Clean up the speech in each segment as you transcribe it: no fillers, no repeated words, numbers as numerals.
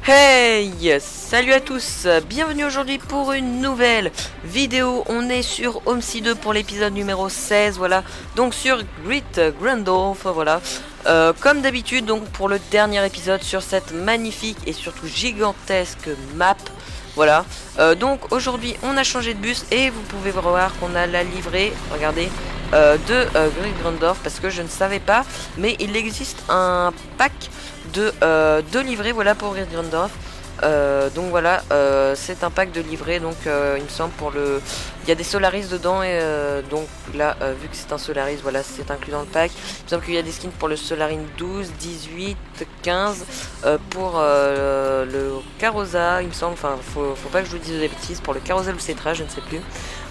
Hey, salut à tous, bienvenue aujourd'hui pour une nouvelle vidéo. On est sur Homesy 2 pour l'épisode numéro 16, voilà, donc sur Great Grandorf, voilà. Comme d'habitude, donc pour le dernier épisode sur cette magnifique et surtout gigantesque map. Voilà, donc aujourd'hui on a changé de bus et vous pouvez voir qu'on a la livrée, regardez, de Great Grandorf, parce que je ne savais pas, mais il existe un pack de livrets, voilà, pour Great Grandorf. Donc voilà, c'est un pack de livrets, donc il me semble pour le... Il y a des Solaris dedans et donc là, vu que c'est un Solaris, voilà, c'est inclus dans le pack. Il me semble qu'il y a des skins pour le Solarin 12, 18, 15, pour le Carosa, il me semble, enfin faut pas que je vous dise des bêtises, pour le Carousel ou Cetra, je ne sais plus.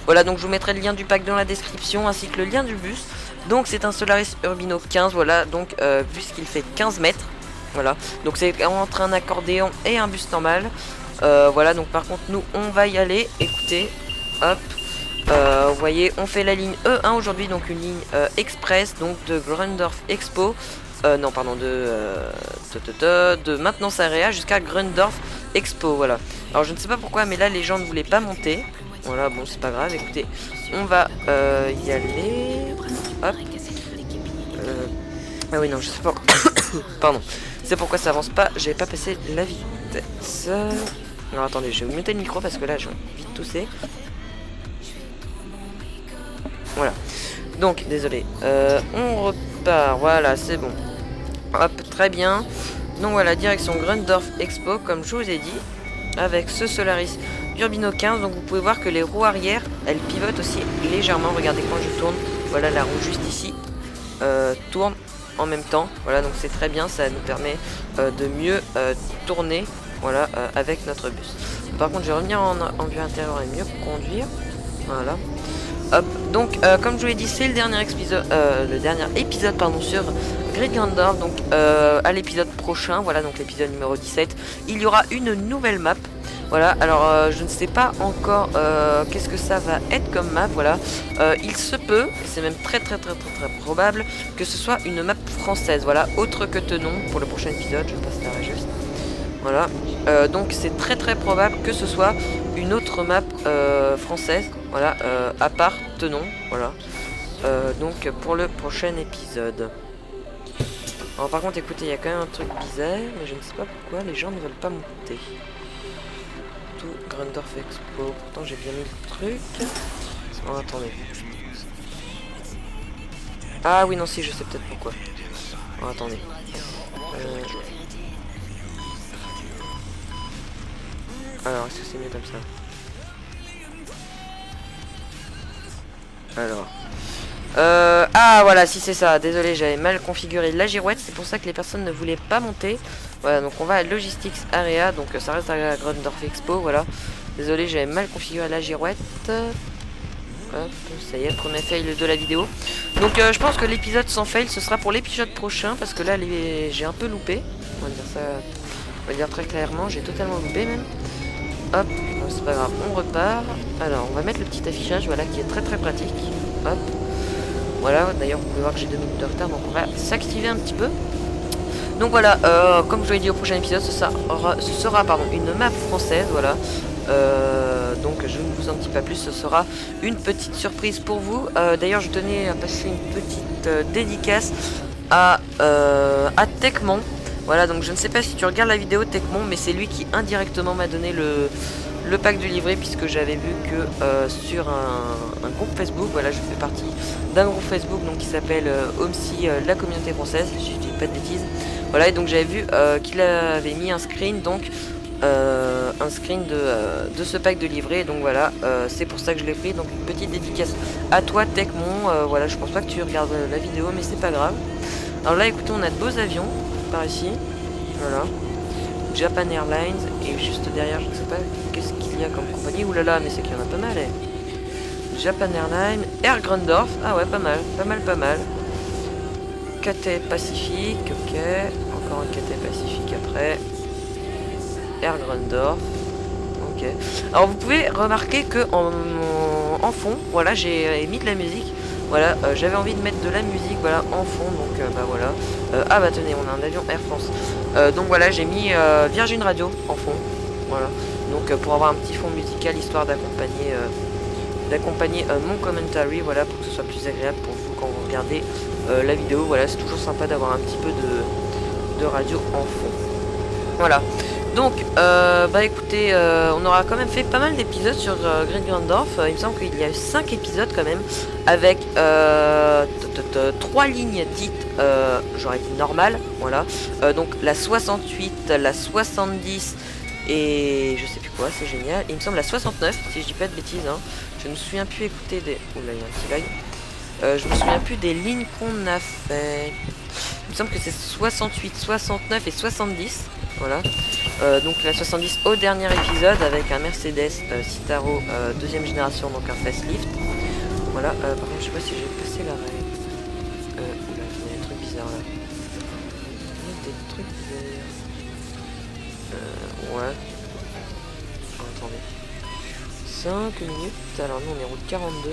Voilà, donc je vous mettrai le lien du pack dans la description ainsi que le lien du bus. Donc c'est un Solaris Urbino 15, voilà, donc puisqu'il fait 15 mètres. Voilà, donc c'est entre un accordéon et un bus normal. Voilà, donc par contre nous on va y aller. Écoutez, hop, vous voyez, on fait la ligne E1 aujourd'hui, donc une ligne express, donc de Grundorf Expo. Non, pardon, de maintenance area jusqu'à Grundorf Expo. Voilà. Alors je ne sais pas pourquoi, mais là les gens ne voulaient pas monter. Voilà, bon c'est pas grave. Écoutez, on va y aller. Hop. Ah oui non, je sais pas. Pardon. C'est pourquoi ça avance pas, j'avais pas passé la vitesse. Alors attendez, je vais vous monter le micro parce que là je vais vite tousser. Voilà. Donc, désolé. On repart, voilà, c'est bon. Hop, très bien. Donc voilà, direction Grundorf Expo, comme je vous ai dit. Avec ce Solaris Urbino 15. Donc vous pouvez voir que les roues arrière, elles pivotent aussi légèrement. Regardez quand je tourne. Voilà, la roue juste ici tourne en même temps, voilà, donc c'est très bien, ça nous permet de mieux tourner, voilà, avec notre bus. Par contre je vais revenir en vue intérieure et mieux conduire, voilà. Hop, donc comme je vous l'ai dit, c'est le dernier épisode pardon, sur Great Grandorf. Donc à l'épisode prochain, voilà, donc l'épisode numéro 17, il y aura une nouvelle map. Voilà, alors je ne sais pas encore qu'est-ce que ça va être comme map, voilà. Il se peut, et c'est même très probable, que ce soit une map française, voilà, autre que Tenon pour le prochain épisode, je passe là juste. Voilà, donc c'est très probable que ce soit une autre map française, voilà, à part Tenon, voilà. Donc pour le prochain épisode. Alors par contre écoutez, il y a quand même un truc bizarre, mais je ne sais pas pourquoi les gens ne veulent pas monter. Grundorf Expo, pourtant j'ai bien mis le truc. Oh, attendez. Ah oui non si, je sais peut-être pourquoi. Oh, attendez. Alors est-ce que c'est mieux comme ça? Alors ah voilà, si c'est ça, désolé, j'avais mal configuré la girouette, c'est pour ça que les personnes ne voulaient pas monter. Voilà, donc on va à Logistics Area, donc ça reste à Grundorf Expo, voilà. Désolé, j'avais mal configuré la girouette. Hop, ça y est, premier fail de la vidéo. Donc je pense que l'épisode sans fail, ce sera pour l'épisode prochain, parce que là j'ai un peu loupé. On va dire ça, on va dire très clairement, j'ai totalement loupé même. Hop, c'est pas grave, on repart. Alors, on va mettre le petit affichage, voilà, qui est très pratique. Hop. Voilà, d'ailleurs vous pouvez voir que j'ai 2 minutes de retard, donc on va s'activer un petit peu. Donc voilà, comme je vous l'ai dit au prochain épisode, ce sera une map française, voilà. Donc je ne vous en dis pas plus, ce sera une petite surprise pour vous. D'ailleurs je tenais à passer une petite dédicace à Techmon. Voilà, donc je ne sais pas si tu regardes la vidéo Techmon, mais c'est lui qui indirectement m'a donné le pack du livret, puisque j'avais vu que sur un groupe Facebook, voilà, je fais partie d'un groupe Facebook donc qui s'appelle Homesy la communauté française, si je dis pas de bêtises. Voilà, et donc j'avais vu qu'il avait mis un screen, donc un screen de ce pack de livret, donc voilà, c'est pour ça que je l'ai pris. Donc une petite dédicace à toi Techmon, voilà, je pense pas que tu regardes la vidéo, mais c'est pas grave. Alors là écoutez, on a de beaux avions par ici, voilà. Japan Airlines, et juste derrière, je ne sais pas qu'est-ce qu'il y a comme compagnie. Oulala, mais c'est qu'il y en a pas mal. Japan Airlines, Air Grundorf, ah ouais, pas mal. KT Pacific, ok. Encore un KT Pacific après. Air Grundorf, ok. Alors vous pouvez remarquer que en fond, voilà, j'ai mis de la musique. Voilà, j'avais envie de mettre de la musique, voilà, en fond, donc bah voilà. Ah bah tenez, on a un avion Air France. Donc voilà, j'ai mis Virgin Radio en fond, voilà. Donc pour avoir un petit fond musical, histoire d'accompagner mon commentary, voilà, pour que ce soit plus agréable pour vous quand vous regardez la vidéo. Voilà, c'est toujours sympa d'avoir un petit peu de radio en fond. Voilà. Donc, bah écoutez, on aura quand même fait pas mal d'épisodes sur Grindorf. Il me semble qu'il y a 5 épisodes quand même, avec 3 lignes dites, j'aurais dit normales, voilà. Donc la 68, la 70 et je sais plus quoi, c'est génial. Il me semble la 69, si je dis pas de bêtises, hein. Je ne me souviens plus écouter des... Oula, il y a un petit lag. Je me souviens plus des lignes qu'on a fait. Il me semble que c'est 68, 69 et 70. Voilà. Donc la 70 au dernier épisode avec un Mercedes Citaro deuxième génération, donc un facelift. Voilà. Par contre, je sais pas si j'ai passé l'arrêt. Oula, il y a des trucs bizarres là. Il y a des trucs bizarres. Ouais. Oh, attendez. 5 minutes. Alors nous on est route 42.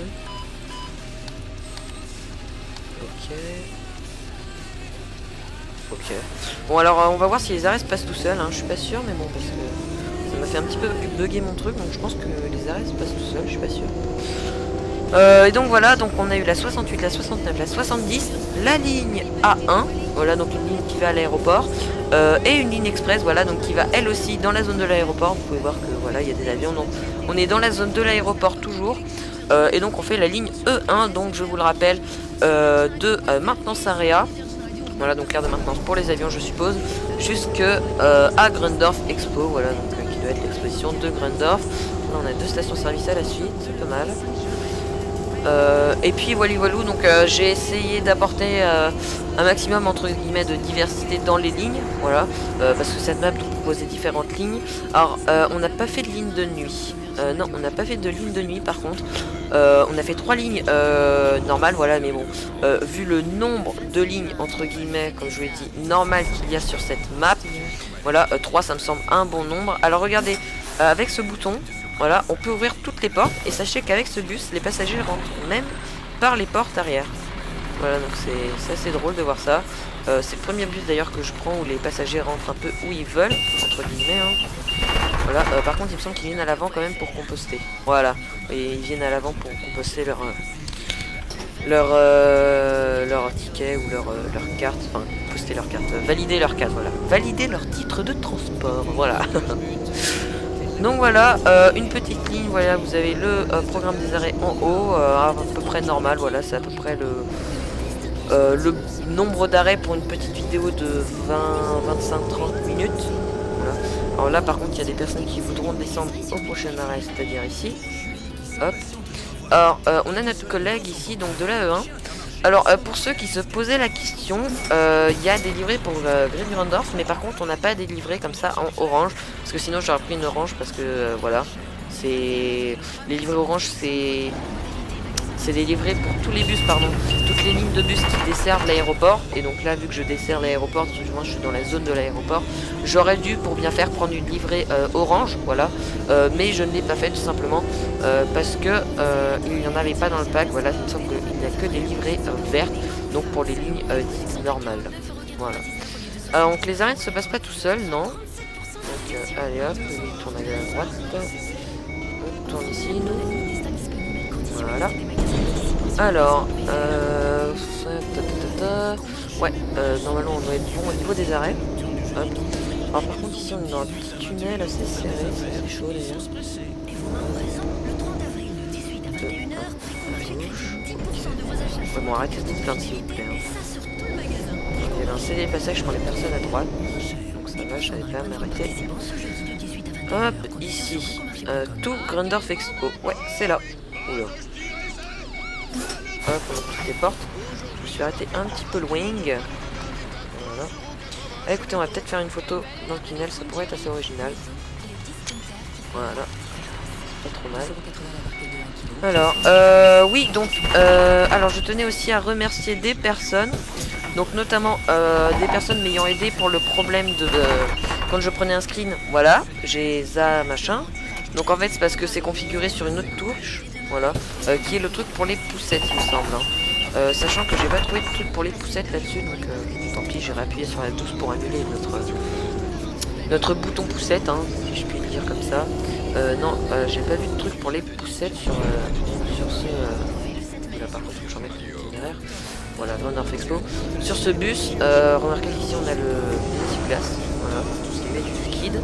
Ok. Ok. Bon alors on va voir si les arrêts se passent tout seuls, hein. Je suis pas sûr, mais bon, parce que ça m'a fait un petit peu bugger mon truc, donc je pense que les arrêts se passent tout seuls, je suis pas sûr. Et donc voilà, donc on a eu la 68, la 69, la 70, la ligne A1, voilà, donc une ligne qui va à l'aéroport, et une ligne express, voilà, donc qui va elle aussi dans la zone de l'aéroport. Vous pouvez voir que voilà, il y a des avions, donc on est dans la zone de l'aéroport toujours. Et donc on fait la ligne E1, donc je vous le rappelle, de maintenance area. Voilà, donc l'aire de maintenance pour les avions, je suppose, jusque à Grindorf Expo, voilà, donc qui doit être l'exposition de Grindorf. Là, on a 2 stations-service à la suite, c'est pas mal. Et puis voilà, donc j'ai essayé d'apporter un maximum entre guillemets de diversité dans les lignes, voilà, parce que cette map proposait différentes lignes. Alors, on n'a pas fait de ligne de nuit. Non, on n'a pas fait de ligne de nuit par contre. On a fait 3 lignes normales, voilà, mais bon, vu le nombre de lignes entre guillemets, comme je vous l'ai dit, normales qu'il y a sur cette map, voilà, 3 ça me semble un bon nombre. Alors regardez, avec ce bouton, voilà, on peut ouvrir toutes les portes, et sachez qu'avec ce bus, les passagers rentrent même par les portes arrière. Voilà, donc c'est assez drôle de voir ça. C'est le premier bus d'ailleurs que je prends où les passagers rentrent un peu où ils veulent, entre guillemets, hein. Voilà, par contre il me semble qu'ils viennent à l'avant quand même pour composter. Voilà, et ils viennent à l'avant pour composter leur ticket ou leur carte, enfin poster leur carte, valider leur carte, voilà. Valider leur titre de transport, voilà. Donc voilà, une petite ligne, voilà, vous avez le programme des arrêts en haut, à peu près normal, voilà, c'est à peu près le nombre d'arrêts pour une petite vidéo de 20, 25, 30 minutes. Voilà. Alors là par contre il y a des personnes qui voudront descendre au prochain arrêt, c'est-à-dire ici. Hop. Alors on a notre collègue ici, donc de la E1. Alors pour ceux qui se posaient la question, il y a des livrets pour Grindorf, mais par contre on n'a pas des livrets comme ça en orange, parce que sinon j'aurais pris une orange, parce que voilà, c'est les livrets orange, c'est des livrets pour tous les bus, pardon, toutes les lignes de bus qui desservent l'aéroport. Et donc là, vu que je desserre l'aéroport, du moins je suis dans la zone de l'aéroport, j'aurais dû, pour bien faire, prendre une livrée orange, voilà, mais je ne l'ai pas fait tout simplement parce que il n'y en avait pas dans le pack. Voilà, il me semble qu'il n'y a que des livrées vertes, donc pour les lignes dites normales. Voilà. Donc les arrêts ne se passent pas tout seuls, non. Donc allez hop, on tourne à droite, on tourne ici, nous. Voilà. Alors, ouais, normalement on doit être bon au niveau des arrêts. Hop. Alors par contre ici on est dans un petit tunnel assez serré, c'est chaud déjà. Ouais, bon, arrêtez de plaindre s'il vous plaît. Hein. Il y avait un CD passage, je prends les personnes à droite. Donc ça va, je savais pas m'arrêter. Hop, ici. Tout Grindorf Expo. Ouais, c'est là. Oula. Hop, on ouvre toutes les portes. Je me suis arrêté un petit peu loin. Voilà. Ah, écoutez, on va peut-être faire une photo dans le tunnel, ça pourrait être assez original. Voilà. Pas trop mal. Alors, oui, donc, alors je tenais aussi à remercier des personnes. Donc notamment des personnes m'ayant aidé pour le problème de quand je prenais un screen. Voilà, j'ai ça machin. Donc en fait c'est parce que c'est configuré sur une autre touche. voilà, qui est le truc pour les poussettes, il me semble. Hein. Sachant que j'ai pas trouvé de truc pour les poussettes là-dessus, donc tant pis, j'irai appuyer sur la 12 pour annuler notre bouton poussette, hein, si je puis le dire comme ça. Non, j'ai pas vu de truc pour les poussettes sur ce... là par contre, j'en mets l'itinéraire. Voilà, Grandorf Expo. Sur ce bus, remarquez qu'ici on a le petit glace, voilà, tout ce qui met du liquide.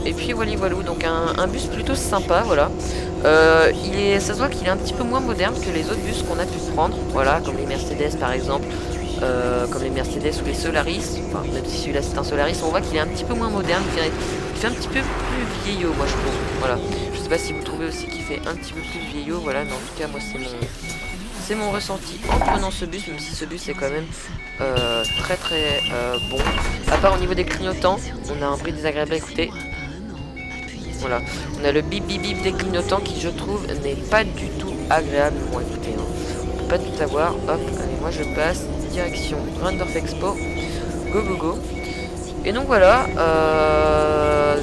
Et puis voilà, donc un bus plutôt sympa, voilà. Ça se voit qu'il est un petit peu moins moderne que les autres bus qu'on a pu prendre, voilà, comme les Mercedes par exemple, comme les Mercedes ou les Solaris, enfin même si celui-là c'est un Solaris, on voit qu'il est un petit peu moins moderne, il fait un petit peu plus vieillot, moi je trouve, voilà. Je sais pas si vous trouvez aussi qu'il fait un petit peu plus vieillot, voilà, mais en tout cas moi c'est mon ressenti en prenant ce bus, même si ce bus est quand même très très bon. À part au niveau des clignotants, on a un bruit désagréable à écouter. Voilà, on a le bip bip bip des clignotants qui je trouve n'est pas du tout agréable à écouter. Hein. On peut pas tout avoir. Hop, allez, moi je passe direction Grandorf Expo. Go go go. Et donc voilà,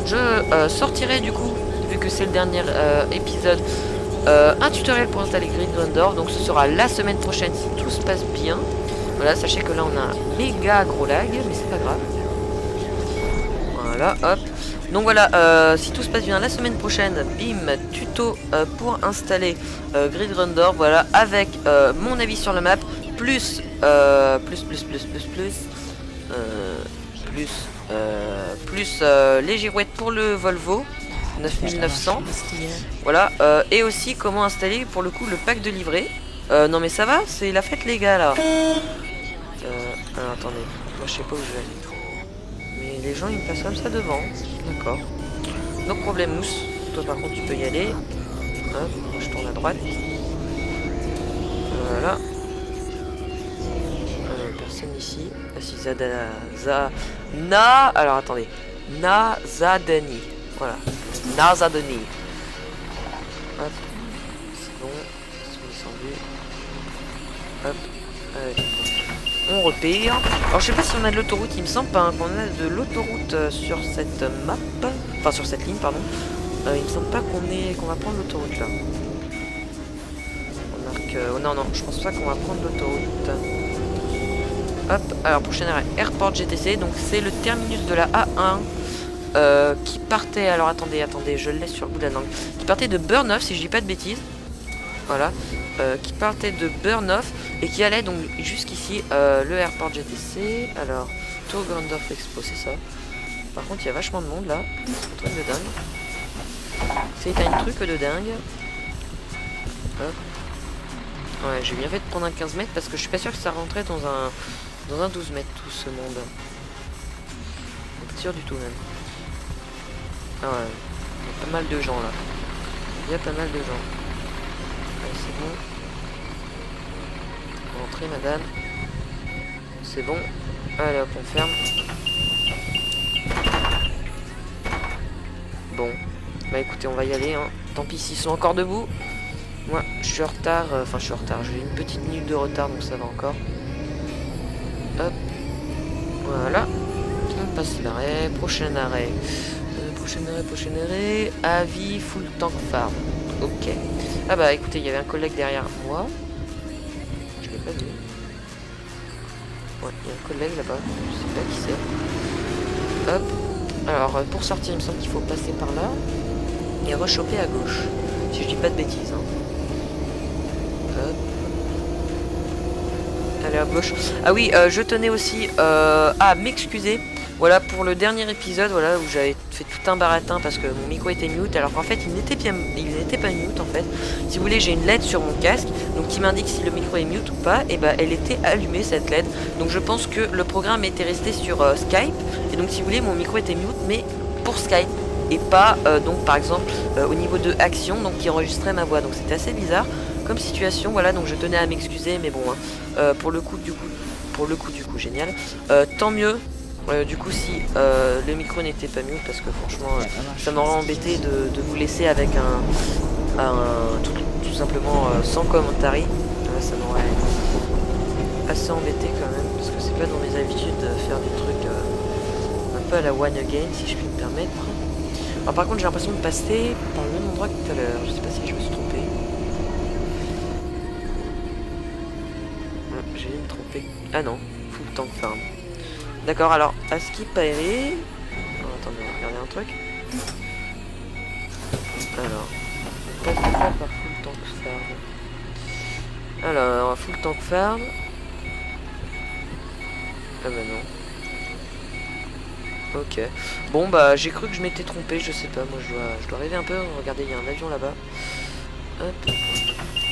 je sortirai du coup, vu que c'est le dernier épisode, un tutoriel pour installer Grid Grandorf. Donc ce sera la semaine prochaine si tout se passe bien. Voilà, sachez que là on a un méga gros lag, mais c'est pas grave. Voilà, hop. Donc voilà, si tout se passe bien la semaine prochaine, bim, tuto pour installer Grid Grandorf, voilà, avec mon avis sur la map, plus les girouettes pour le Volvo 9900, voilà, et aussi comment installer pour le coup le pack de livret. Non mais ça va, c'est la fête les gars là. Alors attendez, moi je sais pas où je vais. Mais les gens ils me passent comme ça devant. D'accord. No problème mousse. Toi par contre tu peux y aller. Hop, moi je tourne à droite. Voilà. Personne ici. Alors attendez. Nazadani. Voilà. Nazadani. Hop. C'est bon. Ils sont vus. Hop. Allez. On repère. Alors je sais pas si on a de l'autoroute, il me semble pas hein, qu'on a de l'autoroute sur cette map. Enfin sur cette ligne pardon. Il me semble pas qu'on va prendre l'autoroute là. On marque. Non, je pense pas qu'on va prendre l'autoroute. Hop, alors prochain arrêt, Airport GTC, donc c'est le terminus de la A1 qui partait. Alors attendez, je le laisse sur le bout de la langue. Qui partait de Burnoff si je dis pas de bêtises. Voilà. Qui partait de Burnoff et qui allait donc jusqu'ici le Airport GTC. Alors, Tour Grandorf Expo, c'est ça. Par contre, il y a vachement de monde là. Un truc de dingue. C'est un truc de dingue. Hop. Ouais, j'ai bien fait de prendre un 15 mètres parce que je suis pas sûr que ça rentrait dans un 12 mètres tout ce monde. Pas sûr du tout même. Ah ouais, il y a pas mal de gens là. Il y a pas mal de gens. Allez, c'est bon. Entrez madame. C'est bon. Allez hop, on ferme. Bon. Bah écoutez, on va y aller. Hein. Tant pis s'ils sont encore debout. Moi, je suis en retard. Enfin, je suis en retard. J'ai une petite minute de retard, donc ça va encore. Hop. Voilà. On passe l'arrêt. Prochain arrêt. Prochain arrêt. Avis full tank farm. Ok. Ah bah écoutez, il y avait un collègue derrière moi. Je l'ai pas vu. Ouais, il y a un collègue là-bas. Je sais pas qui c'est. Hop. Alors, pour sortir, il me semble qu'il faut passer par là. Et rechoper à gauche. Si je dis pas de bêtises. Hein. Hop. Allez à gauche. Ah oui, je tenais aussi à m'excuser. Voilà pour le dernier épisode, voilà où j'avais fait tout un baratin parce que mon micro était mute, alors qu'en fait il n'était pas mute en fait. Si vous voulez, j'ai une LED sur mon casque, donc qui m'indique si le micro est mute ou pas. Et bah elle était allumée cette LED, donc je pense que le programme était resté sur Skype. Et donc si vous voulez, mon micro était mute, mais pour Skype et pas donc par exemple au niveau de Action, donc qui enregistrait ma voix. Donc c'était assez bizarre comme situation, voilà. Donc je tenais à m'excuser, mais bon, hein, pour le coup du coup génial. Tant mieux. Du coup si le micro n'était pas mute, parce que franchement ça m'aurait embêté de vous laisser avec tout simplement sans commentaire. Ça m'aurait assez embêté quand même, parce que c'est pas dans mes habitudes de faire des trucs un peu à la one again, si je puis me permettre. Alors par contre j'ai l'impression de passer par le même endroit que tout à l'heure, je sais pas si je me suis trompé. j'ai dû me tromper. Ah non, full tank farm. D'accord, alors, à ce qui paraît... Oh, attendez, on va regarder un truc. Alors, qu'est-ce que ça par full tank farm? Alors, full tank farm... Ah bah non. Ok. Bon bah j'ai cru que je m'étais trompé, je sais pas, moi je dois rêver un peu. Regardez, il y a un avion là-bas. Hop.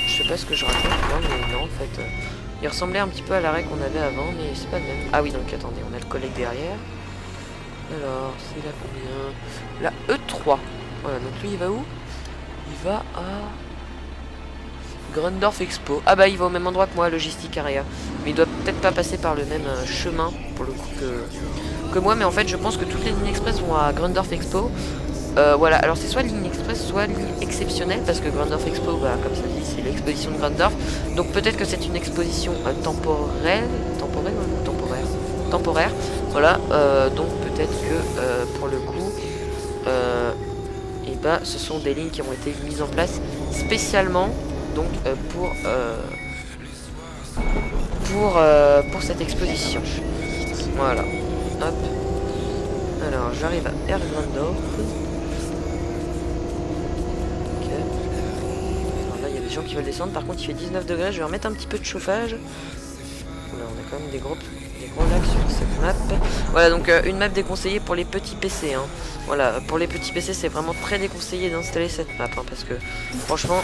Je sais pas ce que je raconte, moi, mais non en fait. Il ressemblait un petit peu à l'arrêt qu'on avait avant, mais c'est pas le même. Ah oui, donc attendez, on a le collègue derrière. Alors, c'est là combien? La E3. Voilà, donc lui il va où? Il va à... Grundorf Expo. Ah bah il va au même endroit que moi, Logistic Area. Mais il doit peut-être pas passer par le même chemin, pour le coup, que moi. Mais en fait, je pense que toutes les lignes express vont à Grundorf Expo. Voilà, alors c'est soit ligne express, soit ligne exceptionnelle, parce que Grundorf Expo, bah, comme ça dit, c'est l'exposition de Grundorf. Donc peut-être que c'est une exposition temporaire, voilà. Donc peut-être que pour le coup, et bah, ce sont des lignes qui ont été mises en place spécialement, donc pour cette exposition. Voilà. Hop. Alors j'arrive à Ergrundorf. Des gens qui veulent descendre, par contre il fait 19 degrés, je vais remettre un petit peu de chauffage. Là on a quand même des gros lacs sur cette map. Voilà, donc une map déconseillée pour les petits PC, hein. Voilà, pour les petits PC c'est vraiment très déconseillé d'installer cette map, hein, parce que franchement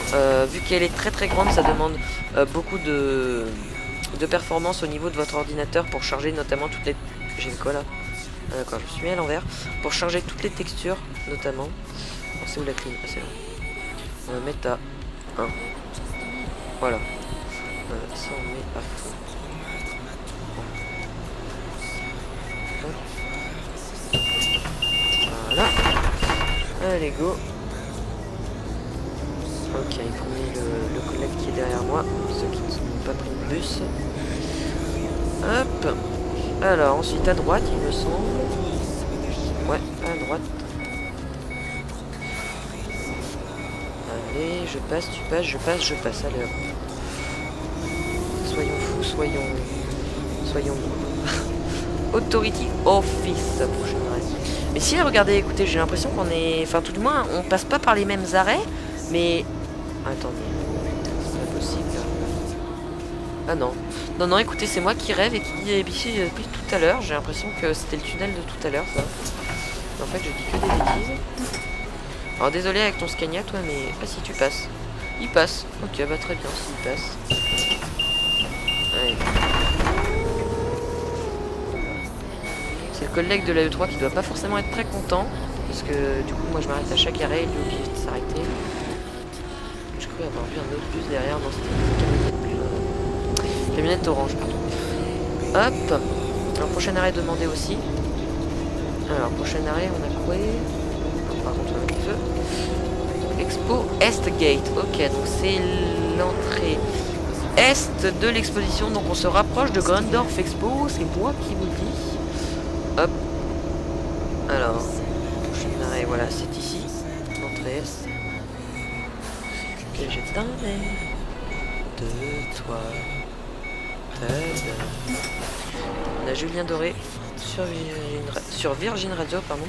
vu qu'elle est très très grande, ça demande beaucoup de performance au niveau de votre ordinateur pour charger notamment toutes les... J'ai le quoi là? Ah d'accord, je me suis mis à l'envers. Pour charger toutes les textures notamment. Bon, c'est où la clim? Ah c'est là. On va mettre à 1. Voilà. Ça on met à fond. Voilà. Allez go. Ok, il faut mettre le collègue qui est derrière moi. Ceux qui n'ont pas pris le bus. Hop. Alors ensuite à droite il me semble. Ouais, à droite. Allez, je passe, tu passes, je passe, je passe. Allez hop. Soyons fous, soyons Authority Office, prochaine arrêt. Mais si, regardez, écoutez, j'ai l'impression qu'on est... Enfin, tout du moins, on passe pas par les mêmes arrêts, mais... Attendez, c'est pas possible. Ah non. Non, non, écoutez, c'est moi qui rêve et qui dis ABC depuis tout à l'heure. J'ai l'impression que c'était le tunnel de tout à l'heure, ça. En fait, je dis que des bêtises. Alors, désolé avec ton Scania, toi, mais... Ah, si, tu passes. Il passe. Ok, bah très bien, s'il passe. Allez. C'est le collègue de la E3 qui doit pas forcément être très content. Parce que du coup moi je m'arrête à chaque arrêt, il est obligé de s'arrêter. Je crois avoir vu un autre bus derrière, dans cette camionnette orange, pardon. Hop. Alors prochain arrêt demandé aussi. Alors prochain arrêt on a quoi? Par contre on a le feu. Expo Est-Gate. Ok, donc c'est l'entrée est de l'exposition. Donc on se rapproche de Grundorf Expo. C'est moi qui vous le dis. Hop. Alors, prochain arrêt, voilà, c'est ici. L'entrée est. Que j'ai dans de toi. On a Julien Doré sur Virgin Radio, pardon.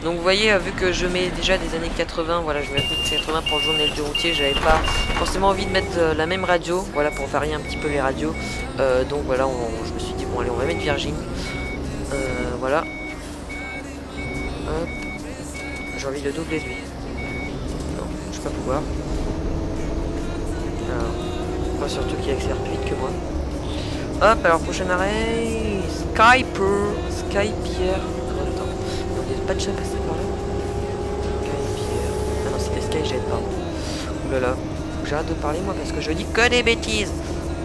Donc vous voyez, vu que je mets déjà des années 80, voilà, je mets des années 80 pour le journal du routier, j'avais pas forcément envie de mettre la même radio, voilà, pour varier un petit peu les radios. Donc voilà, je me suis dit, bon allez, on va mettre Virgin. Voilà. Hop. J'ai envie de doubler lui. Non, je vais pas pouvoir. Alors, moi surtout qu'il accélère plus vite que moi. Hop, alors prochain arrêt. Skypier. Attends. Donc il n'y a pas de chat passé par là. Skypier. Ah non, c'était Skyjet, pardon. Oulala. Faut que j'arrête de parler moi parce que je dis que des bêtises.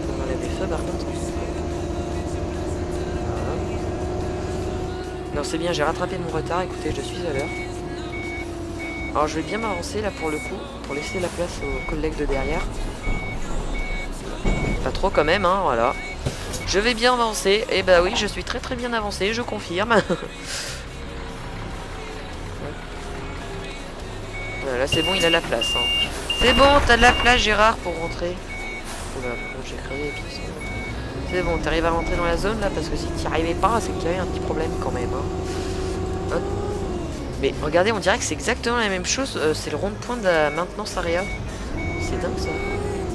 On enlève les feux par contre. Non, c'est bien, j'ai rattrapé mon retard, écoutez, je suis à l'heure. Alors je vais bien m'avancer là pour le coup, pour laisser la place aux collègues de derrière. Pas trop quand même, hein, voilà. Je vais bien avancer, et bah oui, je suis très très bien avancé, je confirme. Voilà, c'est bon, il a la place. Hein. C'est bon, t'as de la place Gérard pour rentrer. Oula, j'ai crevé les pieds. C'est bon, t'arrives à rentrer dans la zone là, parce que si t'y arrivais pas, c'est qu'il y avait un petit problème quand même. Hein. Hop. Mais regardez, on dirait que c'est exactement la même chose. C'est le rond-point de la maintenance area. C'est dingue ça.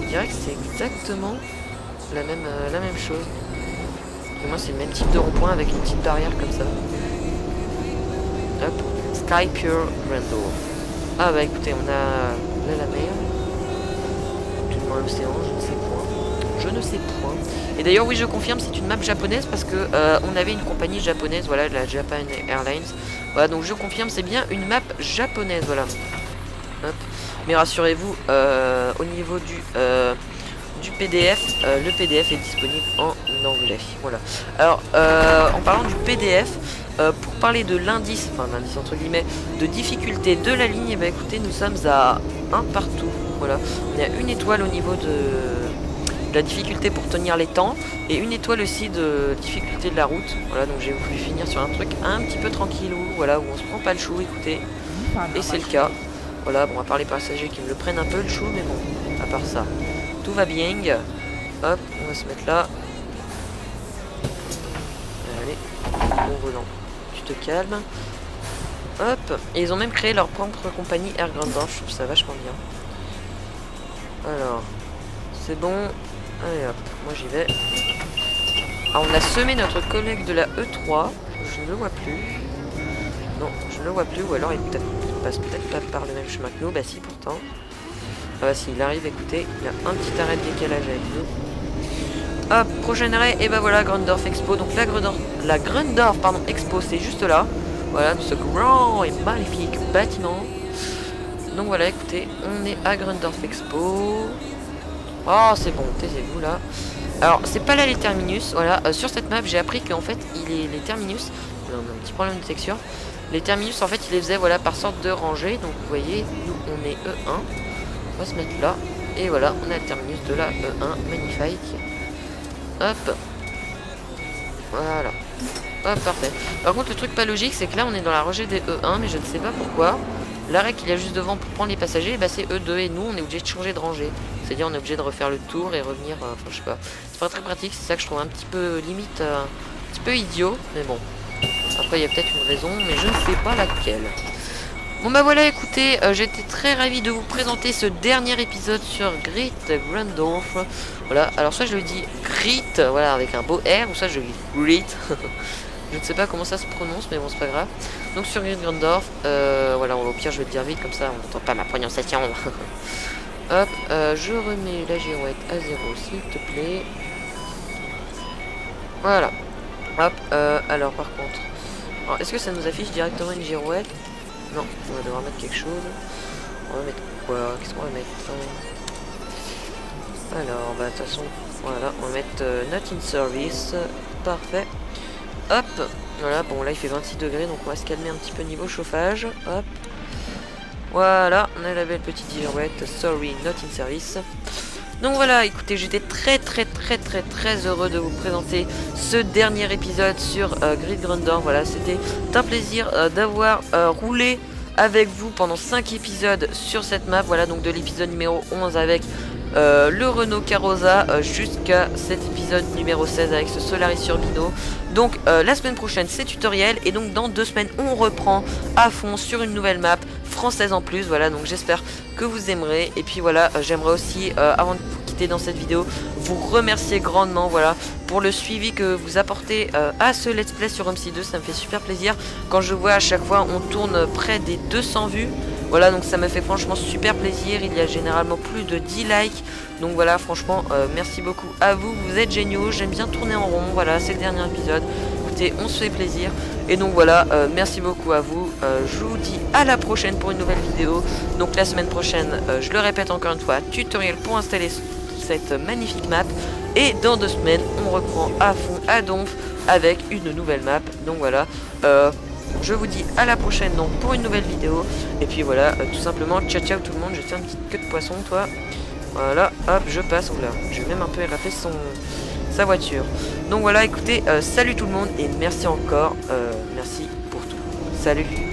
On dirait que c'est exactement la même chose. Et moi, c'est le même type de rond-point avec une petite barrière comme ça. Hop. Sky Pure Randall. Ah bah écoutez, on a là la mer. Tout dans l'océan, je ne sais point. Je ne sais point. Et d'ailleurs, oui, je confirme, c'est une map japonaise parce que on avait une compagnie japonaise, voilà, la Japan Airlines. Voilà, donc je confirme, c'est bien une map japonaise, voilà. Hop. Mais rassurez-vous, au niveau du PDF, le PDF est disponible en anglais. Voilà. Alors, en parlant du PDF, pour parler de l'indice, enfin l'indice entre guillemets, de difficulté de la ligne, et bah écoutez, nous sommes à 1 partout. Voilà. On est à 1 étoile au niveau de la difficulté pour tenir les temps et 1 étoile aussi de difficulté de la route. Voilà, donc j'ai voulu finir sur un truc un petit peu tranquillou, voilà, où on se prend pas le chou, écoutez. Et c'est le cas. Voilà, bon, à part les passagers qui me le prennent un peu le chou, mais bon, à part ça, tout va bien. Hop, on va se mettre là. Allez, bon volant, tu te calmes. Hop, et ils ont même créé leur propre compagnie Air Grandor, je trouve ça vachement bien. Alors, c'est bon. Allez hop, moi j'y vais. Ah, on a semé notre collègue de la E3. Je ne le vois plus. Non, je ne le vois plus. Ou alors il passe peut-être pas par le même chemin que nous. Bah si, pourtant. Ah bah si, il arrive, écoutez. Il y a un petit arrêt de décalage avec nous. Hop, prochain arrêt. Et bah voilà, Grundorf Expo. Donc la Grundorf pardon, Expo, c'est juste là. Voilà, ce grand et magnifique bâtiment. Donc voilà, écoutez, on est à Grundorf Expo. Oh, c'est bon, taisez-vous là. Alors, c'est pas là les terminus. Voilà, sur cette map, j'ai appris qu'en fait, les terminus, on a un petit problème de texture. Les terminus, en fait, ils les faisaient voilà, par sorte de rangée. Donc, vous voyez, nous, on est E1. On va se mettre là. Et voilà, on a le terminus de la E1. Magnifique. Hop. Voilà. Hop, parfait. Par contre, le truc pas logique, c'est que là, on est dans la rangée des E1, mais je ne sais pas pourquoi. L'arrêt qu'il y a juste devant pour prendre les passagers, bah, c'est E2 et nous on est obligé de changer de rangée. C'est-à-dire on est obligé de refaire le tour et revenir, enfin je sais pas. C'est pas très pratique, c'est ça que je trouve un petit peu limite, un petit peu idiot. Mais bon, après il y a peut-être une raison, mais je ne sais pas laquelle. Bon bah voilà, écoutez, j'étais très ravi de vous présenter ce dernier épisode sur Great Grandorf. Voilà, alors soit je le dis Great, voilà, avec un beau R, ou soit je le dis Great. Je ne sais pas comment ça se prononce, mais bon, c'est pas grave. Donc sur Great Grandorf, voilà, au pire, je vais le dire vite, comme ça, on n'entend pas ma prononciation. Hop, je remets la girouette à 0, s'il te plaît. Voilà. Hop, alors par contre, est-ce que ça nous affiche directement une girouette? Non, on va devoir mettre quelque chose. On va mettre quoi? Qu'est-ce qu'on va mettre? Alors, bah, de toute façon, voilà, on va mettre Not in Service. Parfait. Hop, voilà, bon là il fait 26 degrés, donc on va se calmer un petit peu niveau chauffage. Hop, voilà, on a la belle petite girouette, sorry, not in service. Donc voilà, écoutez, j'étais très heureux de vous présenter ce dernier épisode sur Great Grandorf. Voilà, c'était un plaisir d'avoir roulé avec vous pendant 5 épisodes sur cette map. Voilà, donc de l'épisode numéro 11 avec le Renault Carosa jusqu'à cet épisode numéro 16 avec ce Solaris Urbino. Donc la semaine prochaine c'est tutoriel et donc dans 2 semaines on reprend à fond sur une nouvelle map française en plus. Voilà, donc j'espère que vous aimerez. Et puis voilà, j'aimerais aussi avant de vous quitter dans cette vidéo vous remercier grandement, voilà, pour le suivi que vous apportez à ce let's play sur MC2. Ça me fait super plaisir quand je vois à chaque fois on tourne près des 200 vues. Voilà, donc ça me fait franchement super plaisir. Il y a généralement plus de 10 likes. Donc voilà, franchement, merci beaucoup à vous. Vous êtes géniaux. J'aime bien tourner en rond. Voilà, c'est le dernier épisode. Écoutez, on se fait plaisir. Et donc voilà, merci beaucoup à vous. Je vous dis à la prochaine pour une nouvelle vidéo. Donc la semaine prochaine, je le répète encore une fois, tutoriel pour installer cette magnifique map. Et dans 2 semaines, on reprend à fond à Donf avec une nouvelle map. Donc voilà. Je vous dis à la prochaine donc pour une nouvelle vidéo. Et puis voilà, tout simplement, ciao ciao tout le monde. Je fais une petite queue de poisson, toi. Voilà, hop, je passe. Oula, je vais même un peu éraper sa voiture. Donc voilà, écoutez, salut tout le monde et merci encore. Merci pour tout. Salut.